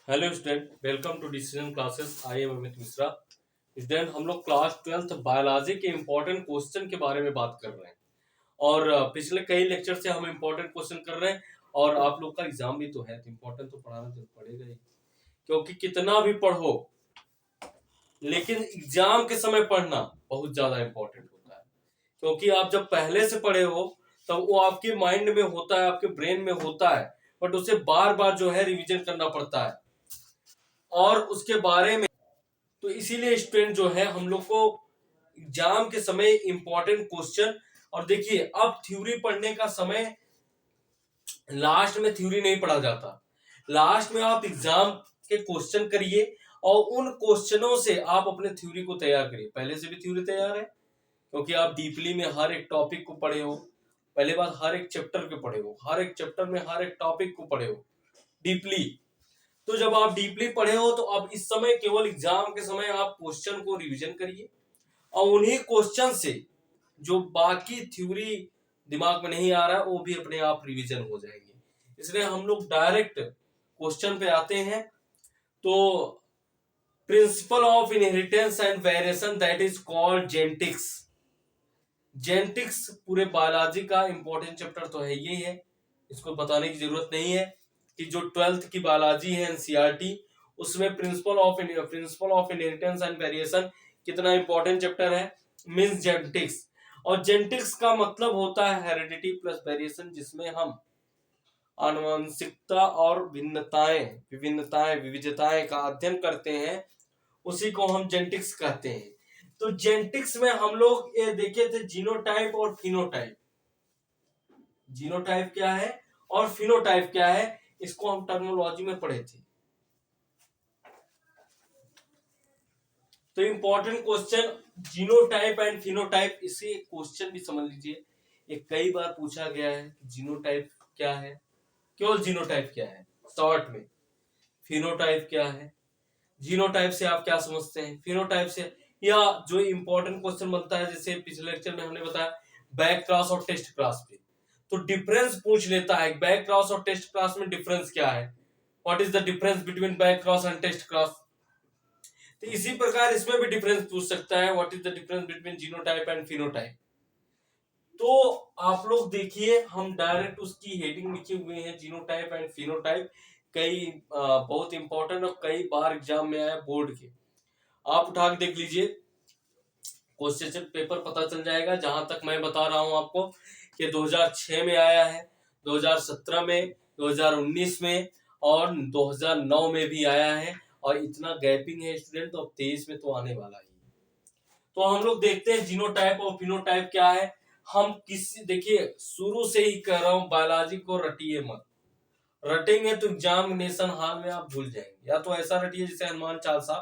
Hello student, welcome to decision classes. I am Amit Mishra. Student, हम लोग class 12th biology के important question के बारे में बात कर रहे हैं। और पिछले कई लेक्चर से हम इम्पोर्टेंट क्वेश्चन कर रहे हैं। और आप लोग का एग्जाम भी तो है, तो इम्पोर्टेंट तो पढ़ाना तो पड़ेगा ही। क्योंकि कितना भी पढ़ो, लेकिन एग्जाम के समय पढ़ना बहुत ज्यादा इम्पोर्टेंट होता है। क्योंकि आप जब पहले से पढ़े हो तब वो आपके माइंड में होता है, आपके ब्रेन में होता है, बट उसे बार बार जो है रिवीजन करना पड़ता है और उसके बारे में। तो इसीलिए स्टूडेंट जो है हम लोग को एग्जाम के समय इंपॉर्टेंट क्वेश्चन। और देखिए, अब थ्योरी पढ़ने का समय, लास्ट में थ्योरी नहीं पढ़ा जाता। लास्ट में आप एग्जाम के क्वेश्चन करिए और उन क्वेश्चनों से आप अपने थ्योरी को तैयार करिए। पहले से भी थ्योरी तैयार है क्योंकि आप डीपली में हर एक टॉपिक को पढ़े हो। पहले बात, हर एक चैप्टर के पढ़े हो, हर एक चैप्टर में हर एक टॉपिक को पढ़े हो डीपली। तो जब आप डीपली पढ़े हो तो अब इस समय केवल एग्जाम के समय आप क्वेश्चन को रिवीजन करिए और उन्हीं क्वेश्चन से जो बाकी थ्योरी दिमाग में नहीं आ रहा है वो भी अपने आप रिवीजन हो जाएंगे। इसलिए हम लोग डायरेक्ट क्वेश्चन पे आते हैं। तो principle of inheritance and variation, that is called genetics. Genetics पूरे बायोलॉजी का इंपॉर्टेंट चैप्टर तो है यही है, इसको बताने की जरूरत नहीं है कि जो 12th की बायोलॉजी है एनसीईआरटी, उसमें principle of inheritance and variation कितना इंपॉर्टेंट चैप्टर है, मींस जेनेटिक्स। और जेनेटिक्स का मतलब होता है हेरिडिटी प्लस वेरिएशन, जिसमें हम आनुवंशिकता और विभिन्नताएं विविधताएं का अध्ययन करते हैं, उसी को हम जेनेटिक्स कहते हैं। तो जेनेटिक्स में हम लोग ये देखे थे जीनोटाइप और फिनोटाइप। जीनोटाइप क्या है और फिनोटाइप क्या है, इसको हम टर्मिनोलॉजी में पढ़े थे। तो important question genotype and phenotype, इसे क्वेश्चन भी समझ लीजिए। ये कई बार पूछा गया है कि जीनोटाइप क्या है, केवल जीनोटाइप क्या है शॉर्ट में, फिनोटाइप क्या है। जीनोटाइप से आप क्या समझते हैं, फिनोटाइप से, या जो इंपॉर्टेंट क्वेश्चन बनता है जैसे पिछले लेक्चर में हमने बताया बैक क्रॉस और टेस्ट क्रॉस पे, तो डिफरेंस पूछ लेता है बैक क्रॉस और टेस्ट क्रॉस में डिफरेंस क्या है, what is the difference between back cross and test cross. तो इसी प्रकार इसमें भी डिफरेंस पूछ सकता है, what is the difference between genotype and phenotype. तो आप लोग देखिए, हम डायरेक्ट उसकी हेडिंग लिखे हुए हैं जीनोटाइप एंड फिनोटाइप। कई बहुत इंपॉर्टेंट और कई बार एग्जाम में आया बोर्ड के, आप उठा के देख लीजिए, क्वेश्चन पेपर पता चल जाएगा। जहां तक मैं बता रहा हूं आपको कि 2006 में आया है, 2017 में, 2019 में और 2009 में भी आया है। और इतना गैपिंग है स्टूडेंट, तो अब 23 में तो आने वाला ही है। तो हम लोग देखते हैं जीनोटाइप और फिनोटाइप क्या है। हम किसी, देखिए शुरू से ही कह रहा हूं, बायोलॉजी को रटिए मत। रटेंगे तो एग्जामिनेशन हॉल में आप भूल जाएंगे, या तो ऐसा रटिए जैसे हनुमान चालीसा,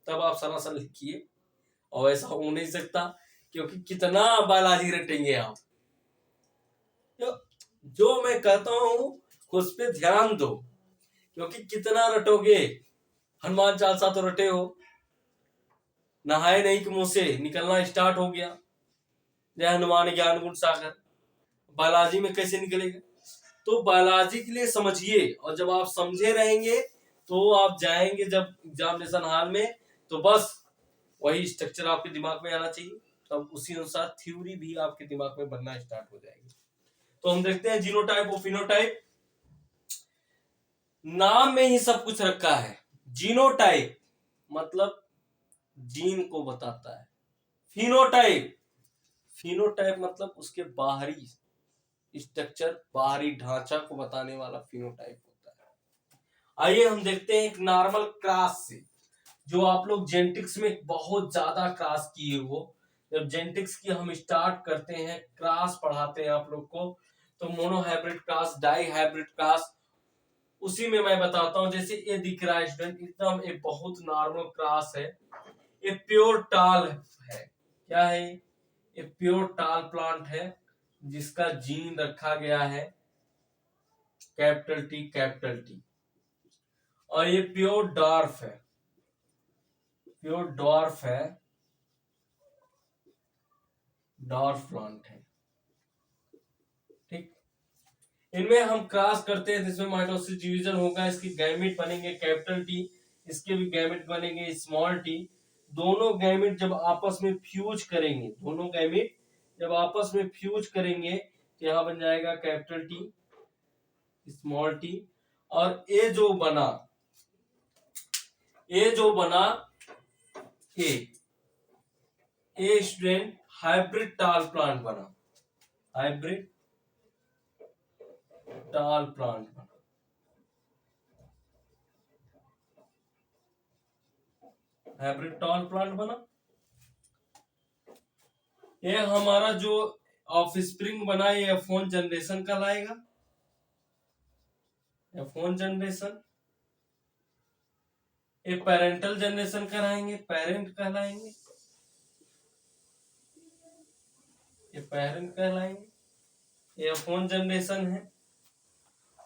तब आप सरासर लिखिए। और ऐसा हो नहीं सकता, क्योंकि कितना बायोलॉजी रटेंगे आप। तो जो मैं कहता हूं उस पे ध्यान दो, क्योंकि कितना रटोगे। हनुमान चालीसा तो रटे हो, नहाए नहीं कि मुंह से निकलना स्टार्ट हो गया, जय हनुमान ज्ञान गुण सागर, बायोलॉजी में कैसे निकलेगा। तो बायोलॉजी के लिए समझिए, और जब आप समझे रहेंगे तो आप जाएंगे जब एग्जामिनेशन हॉल में, तो बस वही स्ट्रक्चर आपके दिमाग में आना चाहिए, तब उसी अनुसार थ्योरी भी आपके दिमाग में बनना स्टार्ट हो जाएगी। तो हम देखते हैं जीनोटाइप और फिनोटाइप। नाम में ही सब कुछ रखा है। जीनोटाइप मतलब जीन को बताता है, फिनोटाइप फिनोटाइप मतलब उसके बाहरी स्ट्रक्चर, बाहरी ढांचा को बताने वाला फिनोटाइप होता है। आइए हम देखते हैं एक नॉर्मल क्रॉस से, जो आप लोग जेनेटिक्स में बहुत ज्यादा क्रॉस किए हो। जब जेनेटिक्स की हम स्टार्ट करते हैं, क्रॉस पढ़ाते हैं आप लोग को, तो monohybrid cross, dihybrid cross, उसी में मैं बताता हूं। जैसे ये दिख रहा है स्टूडेंट, एकदम एक बहुत नॉर्मल क्रॉस है। ये प्योर टाल है, क्या है, ये प्योर टाल प्लांट है, जिसका जीन रखा गया है कैपिटल टी कैपिटल टी। और ये प्योर डॉर्फ है, प्योर डॉर्फ है, डॉर्फ प्लांट है, ठीक। इनमें हम क्रॉस करते हैं, जिसमें माइटोसिस डिवीजन होगा, इसकी गैमेट बनेंगे कैपिटल टी, इसके भी गैमेट बनेंगे स्मॉल टी। दोनों गैमेट जब आपस में फ्यूज करेंगे, दोनों गैमेट जब आपस में फ्यूज करेंगे तो यहाँ बन जाएगा कैपिटल टी स्मॉल टी। और ये जो बना ए स्टूडेंट हाइब्रिड टाल प्लांट बना, हाइब्रिड टाल प्लांट बना। हाइब्रिड टाल प्लांट बना। ये हमारा जो ऑफ स्प्रिंग बना, ये F1 जनरेशन कहलाएगा, F1 जनरेशन। ये पेरेंटल जनरेशन कराएंगे, पेरेंट कहलाएंगे, ये पेरेंट कहलाएंगे, ये F1 जनरेशन है।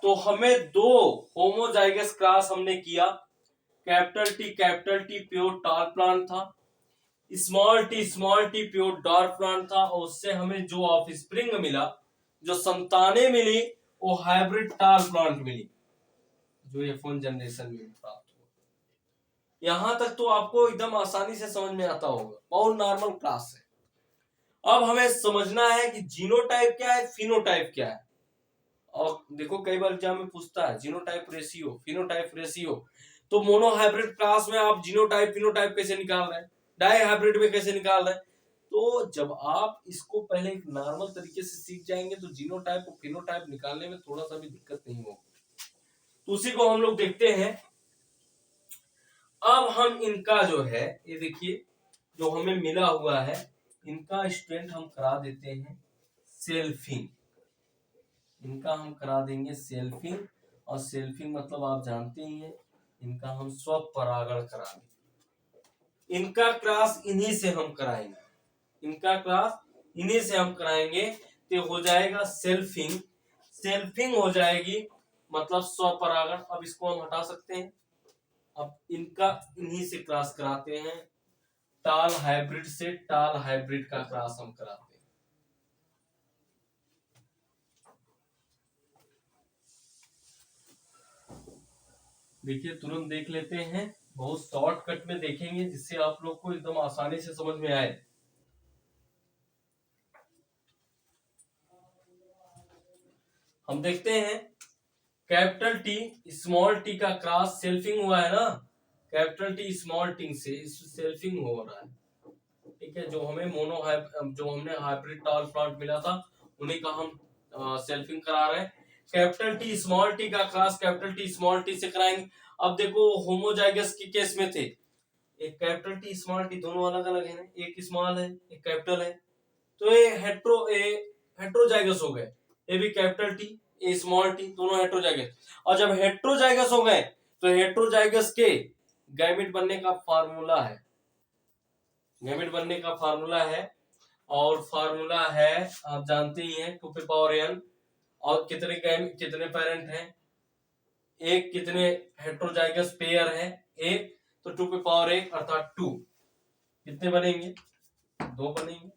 तो हमें दो होमोजाइगस क्रॉस हमने किया, कैपिटल टी प्योर टाल प्लांट था, small T pure dark plant था, और उससे हमें जो ऑफ स्प्रिंग मिला, जो संतानें मिली, वो हाइब्रिड टाल प्लांट मिली, जो F1 जनरेशन में प्राप्त हुआ। यहां तक तो आपको एकदम आसानी से समझ में आता होगा, बहुत नॉर्मल क्लास है। अब हमें समझना है कि जीनोटाइप क्या है, फिनोटाइप क्या है। और देखो कई बार एग्जाम में पूछता है जीनोटाइप रेशियो, फिनोटाइप रेशियो, तो मोनो हाइब्रिड क्लास में आप जीनोटाइप फिनोटाइप कैसे निकाल रहे हैं, डाई हाइब्रिड में कैसे निकाल रहे हैं। तो जब आप इसको पहले एक नॉर्मल तरीके से सीख जाएंगे तो जीनोटाइप और फिनोटाइप निकालने में थोड़ा सा भी दिक्कत नहीं होगी। तो उसी को हम लोग देखते हैं। अब हम इनका जो है, ये देखिए जो हमें मिला हुआ है, इनका स्टूडेंट हम करा देते हैं सेल्फिंग, इनका हम करा देंगे सेल्फिंग। और सेल्फिंग मतलब आप जानते ही हैं, इनका हम स्वपरागण कराएंगे, इनका क्लास इन्हीं से हम कराएंगे, इनका क्लास इन्हीं से हम कराएंगे। तो हो जाएगा सेल्फिंग, सेल्फिंग हो जाएगी मतलब स्वपरागण। अब इसको हम हटा सकते हैं। अब इनका इन्हीं से क्लास कराते हैं, टाल हाइब्रिड से टाल हाइब्रिड का क्लास हम कराते हैं। देखिए तुरंत देख लेते हैं, बहुत शॉर्टकट में देखेंगे जिससे आप लोग को एकदम आसानी से समझ में आए। हम देखते हैं कैपिटल टी स्मॉल टी का क्रॉस सेल्फिंग हुआ है ना, कैपिटल टी स्मॉल टी से सेल्फिंग हो रहा है, ठीक है। जो हमें जो हमने हाइब्रिड टाल प्लांट मिला था, उन्हीं का हम सेल्फिंग करा रहे हैं। कैपिटल टी स्मॉल टी का cross capital T small T से कराएंगे। अब देखो होमोजाइगस के केस में थे, एक कैपिटल टी स्मॉल टी दोनों अलग अलग है ना, एक स्मॉल है एक कैपिटल है, तो ये हेट्रोजाइगस हो गए। ये भी capital T A small T दोनों हेट्रोजाइगस। और जब हेट्रोजाइगस हो गए तो हेट्रोजाइगस के गैमेट बनने का फार्मूला है, गैमेट बनने का फार्मूला है, और फार्मूला है आप जानते ही हैं 2 पे पावर n। और कितने पेरेंट हैं, एक कितने हेट्रोजाइगस पेयर है, एक, तो 2 पे पावर 1 अर्थात 2, कितने बनेंगे, 2 बनेंगे।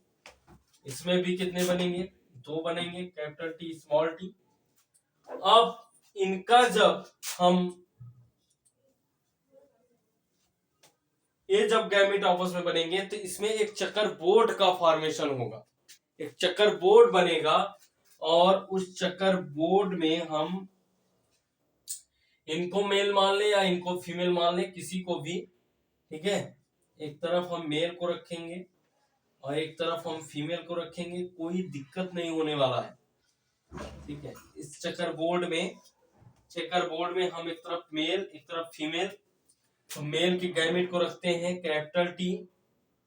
इसमें भी कितने बनेंगे, 2 बनेंगे, कैपिटल टी स्मॉल टी। अब इनका जब हम ये जब गैमेट आपस में बनेंगे तो इसमें एक चक्कर बोर्ड का फॉर्मेशन होगा, एक चक्कर बोर्ड बनेगा, और उस चक्कर बोर्ड में हम इनको मेल मान ले या इनको फीमेल मान ले, किसी को भी, ठीक है। एक तरफ हम मेल को रखेंगे और एक तरफ हम फीमेल को रखेंगे, कोई दिक्कत नहीं होने वाला है, ठीक है। इस चक्कर बोर्ड में हम एक तरफ मेल एक तरफ फीमेल, तो मेल के गैमेट को रखते हैं कैपिटल टी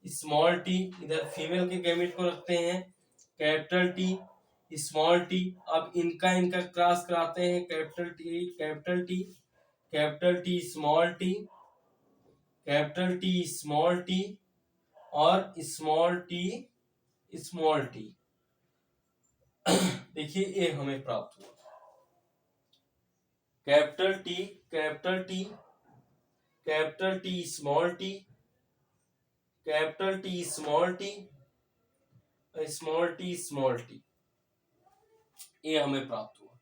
स्मॉल टी, इधर फीमेल के गैमेट को रखते हैं कैपिटल टी स्मॉल टी। अब इनका क्रॉस कराते हैं capital T capital T capital T small T capital T small T और स्मॉल टी स्मॉल टी। देखिए ये हमें प्राप्त हुआ capital T capital T capital T small T capital T small T small T small T, ये हमें प्राप्त हुआ।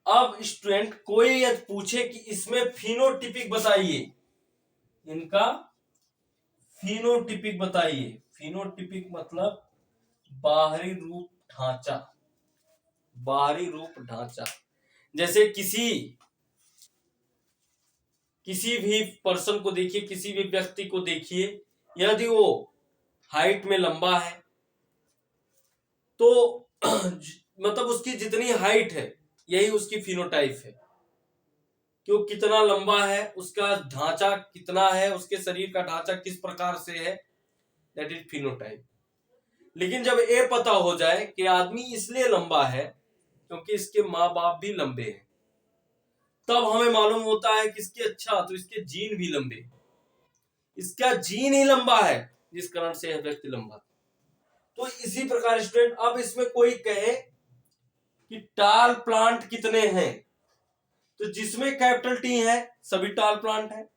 अब स्टूडेंट कोई यदि पूछे कि इसमें फिनोटिपिक बताइए, इनका फिनोटिपिक बताइए। फिनोटिपिक मतलब बाहरी रूप ढांचा, बाहरी रूप ढांचा। जैसे किसी भी पर्सन को देखिए, किसी भी व्यक्ति को देखिए, यदि वो हाइट में लंबा है तो मतलब उसकी जितनी हाइट है यही उसकी फिनोटाइप है, कि वो कितना लंबा है, उसका ढांचा कितना है, उसके शरीर का ढांचा किस प्रकार से है, दैट इज फिनोटाइप। लेकिन जब ये पता हो जाए कि आदमी इसलिए लंबा है क्योंकि इसके माँ बाप भी लंबे हैं, तब हमें मालूम होता है कि इसके अच्छा तो इसके जीन भी लंबे, इसका जीन ही लंबा है जिस कारण से यह व्यक्ति लंबा। तो इसी प्रकार स्टूडेंट अब इसमें कोई कहे कि टाल प्लांट कितने हैं, तो जिसमें कैपिटल टी है सभी टाल प्लांट है।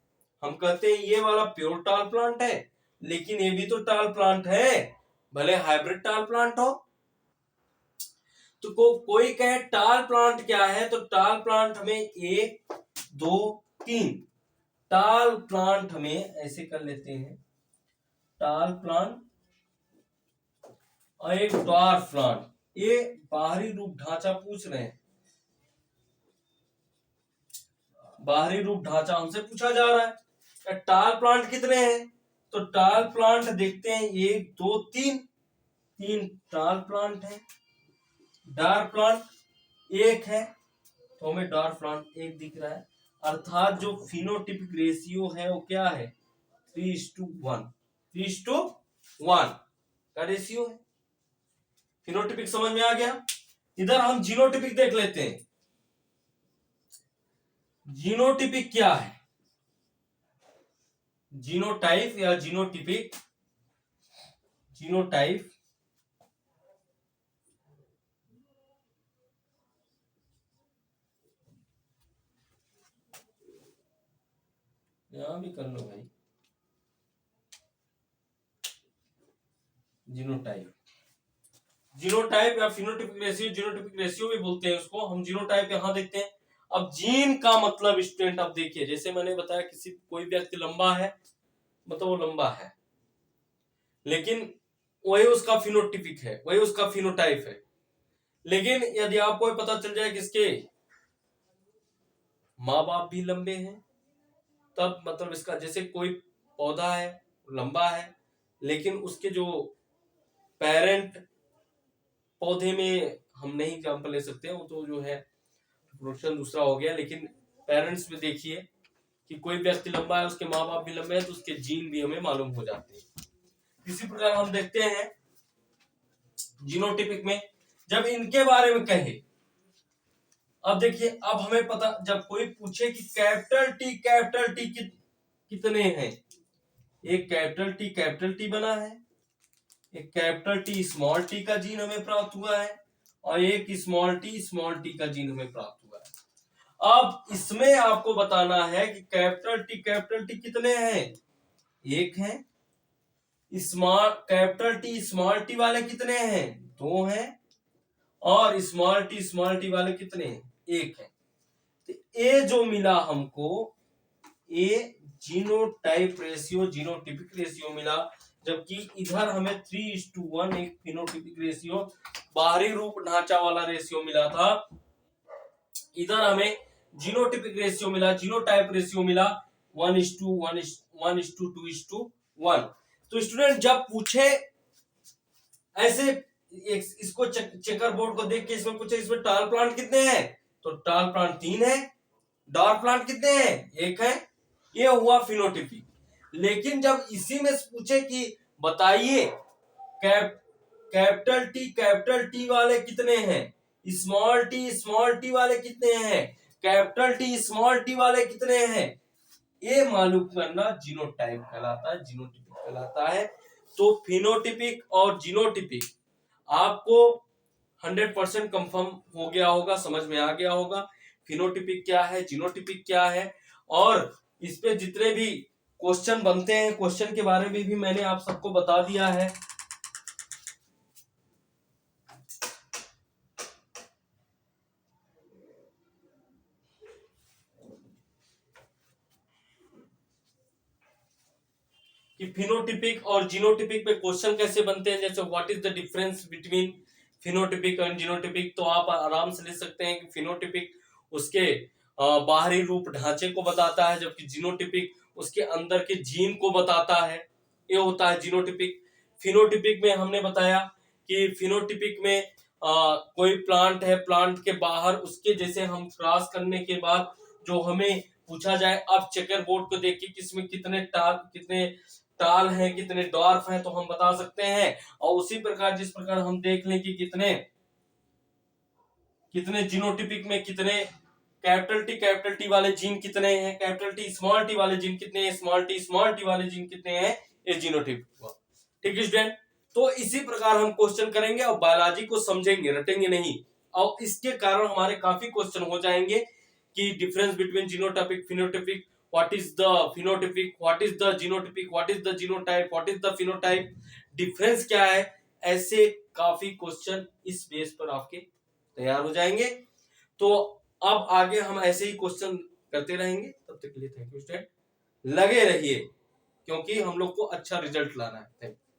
हम कहते हैं ये वाला प्योर टाल प्लांट है, लेकिन ये भी तो टाल प्लांट है, भले हाइब्रिड टाल प्लांट हो। तो कोई कहे टाल प्लांट क्या है, तो टाल प्लांट हमें 1 2 3 टाल प्लांट हमें ऐसे कर लेते हैं, टाल प्लांट और एक ड्वार्फ प्लांट। ये बाहरी रूप ढांचा पूछ रहे हैं, बाहरी रूप ढांचा हमसे पूछा जा रहा है। टाल प्लांट कितने हैं, तो टाल प्लांट देखते हैं 1 2 3 टाल प्लांट है। डार्क प्लांट 1 है, तो हमें डार्क प्लांट 1 दिख रहा है। अर्थात जो फिनोटिपिक रेशियो है वो क्या है, 3:1, 3:1 का रेशियो है। फिनोटिपिक समझ में आ गया। इधर हम जीनोटिपिक देख लेते हैं। जीनोटिपिक क्या है, जीनोटाइप या जीनोटिपिक, जीनोटाइप यहां भी कर लो भाई, जीनोटाइप, जीनोटाइप या फिनोटिपिक रेशियो, जीनोटिपिक रेशियो भी बोलते हैं उसको। हम जीनोटाइप यहां देखते हैं। अब जीन का मतलब स्टूडेंट अब देखिए, जैसे मैंने बताया किसी कोई व्यक्ति लंबा है मतलब वो लंबा है, लेकिन वही उसका फिनोटिपिक है, वही उसका फिनोटाइप है। लेकिन यदि आपको पता चल जाए कि इसके माँ बाप भी लंबे हैं, तब मतलब इसका, जैसे कोई पौधा है लंबा है लेकिन उसके जो पेरेंट पौधे में हम नहीं एग्जाम्पल ले सकते, वो तो जो है प्रोडक्शन दूसरा हो गया, लेकिन पेरेंट्स में देखिए कि कोई व्यक्ति लंबा है उसके माँ बाप भी लंबे हैं तो उसके जीन भी हमें मालूम हो जाते हैं। इसी प्रकार हम देखते हैं जीनोटिपिक में जब इनके बारे में कहे, अब देखिए अब हमें पता, जब कोई पूछे कि कैपिटल टी कितने हैं, एक कैपिटल टी बना है, एक कैपिटल टी स्मॉल टी का जीन हमें प्राप्त हुआ है, और एक स्मॉल टी का जीन हमें प्राप्त हुआ है। अब इसमें आपको बताना है कि कैपिटल टी कितने हैं, 1 है। कैपिटल टी वाले कितने हैं, 2 हैं। और स्मॉल टी वाले कितने हैं, 1 है। तो ये जो मिला हमको, ये जीनोटाइप रेशियो, जीनोटिपिक रेशियो मिला, जबकि इधर हमें 3:1 एक फिनोटिपिक रेशियो, बाहरी रूप ढांचा वाला रेशियो मिला था। इधर हमें जीनोटिपिक रेशियो मिला, जीनोटाइप रेशियो मिला 1:2:1। तो स्टूडेंट जब पूछे ऐसे, इसको चेकर बोर्ड को देख के इसमें पूछे इसमें टाल प्लांट कितने हैं, तो टाल प्लांट 3 है। डार्क प्लांट कितने हैं, 1 है। ये हुआ फिनोटिपिक। लेकिन जब इसी में पूछे कि बताइए कैपिटल टी वाले कितने हैं, स्मॉल टी वाले कितने हैं, कैपिटल टी स्मॉल टी वाले कितने हैं, ये मालूम करना जीनोटाइप कहलाता है, जीनोटिपिक कहलाता है। तो फिनोटिपिक और जीनोटिपिक आपको 100% कंफर्म हो गया होगा, समझ में आ गया होगा फिनोटिपिक क्या है, जीनोटिपिक क्या है। और इस पे जितने भी क्वेश्चन बनते हैं, क्वेश्चन के बारे में भी मैंने आप सबको बता दिया है। कि फिनोटिपिक और जीनोटिपिक पे क्वेश्चन कैसे बनते हैं, जैसे what is the difference between phenotypic and genotypic. तो आप आराम से ले सकते हैं कि फिनोटिपिक उसके बाहरी रूप ढांचे को बताता है, जबकि जीनोटिपिक उसके अंदर के जीन को बताता है। ये होता है जीनोटिपिक। फिनोटिपिक में हमने बताया कि फिनोटिपिक में कोई प्लांट है, प्लांट के बाहर उसके जैसे हम क्रॉस करने के बाद जो हमें पूछा जाए, अब चेकर बोर्ड को देख के किसमें कितने टाल हैं, कितने डॉर्फ हैं, तो हम बता सकते हैं। और उसी प्रकार जिस प्रकार हम देख लें कि कितने कितने जीनोटिपिक में कितने कैपिटल टी वाले जीन कितने हैं, कैपिटल टी स्मॉल टी वाले जीन कितने हैं, स्मॉल टी वाले जीन कितने हैं, ये जीनोटिपिक हुआ। ठीक है स्टूडेंट, तो इसी प्रकार हम क्वेश्चन करेंगे और बायोलॉजी को समझेंगे, रटेंगे नहीं। और इसके कारण हमारे काफी क्वेश्चन हो जाएंगे कि difference between genotypic phenotypic, what is the phenotypic, what is the genotypic, what is the genotype, what is the phenotype, difference क्या है। ऐसे काफी क्वेश्चन इस बेस पर आपके तैयार हो जाएंगे। तो अब आगे हम ऐसे ही क्वेश्चन करते रहेंगे। तब तक के लिए थैंक यू स्टूडेंट, लगे रहिए क्योंकि हम लोग को अच्छा रिजल्ट लाना है। Thank you.